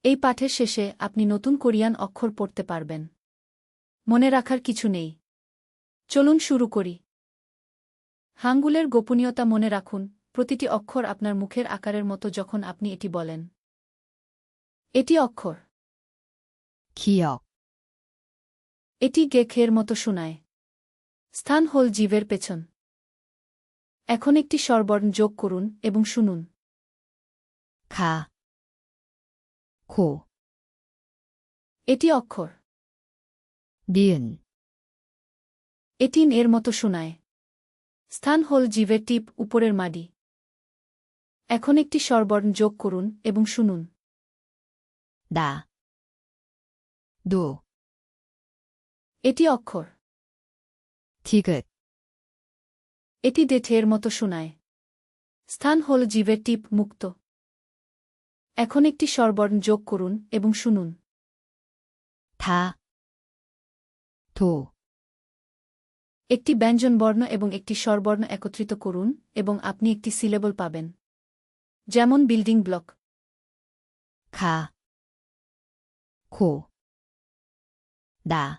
এই পাঠের শেষে আপনি নতুন কোরিয়ান অক্ষর পড়তে পারবেন। মনে রাখার কিছু নেই। চলুন শুরু করি। হাঙ্গুলের গোপনীয়তা মনে রাখুন, প্রতিটি অক্ষর আপনার মুখের আকারের মতো যখন আপনি এটি বলেন। এটি অক্ষর। 기억, এটি গেখের মতো শোনায়। স্থান হল জিভের পেছন। এখন একটি স্বরবর্ণ যোগ করুন এবং শুনুন। 가, 고, এটি অক্ষর। 니은, এটি ন এর মতো শোনায়। স্থান হল জিভের টিপ উপরের মাডি। এখন একটি স্বরবর্ণ যোগ করুন এবং শুনুন। 나, 노, এটি অক্ষর। 디귿, এটি ডেঠের মতো শোনায়। স্থান হল জিভের টিপ মুক্ত। এখন একটি স্বরবর্ণ যোগ করুন এবং শুনুন। 다, 도, একটি ব্যঞ্জনবর্ণ এবং একটি স্বরবর্ণ একত্রিত করুন এবং আপনি একটি সিলেবল পাবেন। যেমন বিল্ডিং ব্লক। 가, 고, 나,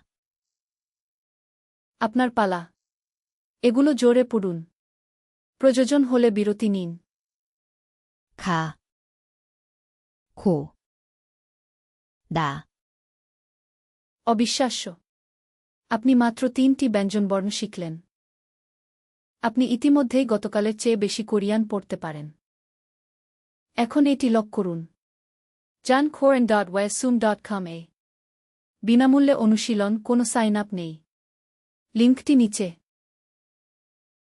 আপনার পালা। এগুলো জোরে পড়ুন। প্রয়োজন হলে বিরতি নিন। 가, 고, 나, অবিশ্বাস্য! আপনি মাত্র ৩টি ব্যঞ্জনবর্ণ শিখলেন। আপনি ইতিমধ্যেই গতকালের চেয়ে বেশি কোরিয়ান পড়তে পারেন। এখন এটি লক করুন। যান korean.wesum.com-এ। বিনামূল্যে অনুশীলন, কোনো সাইন আপ নেই। লিঙ্কটি নিচে।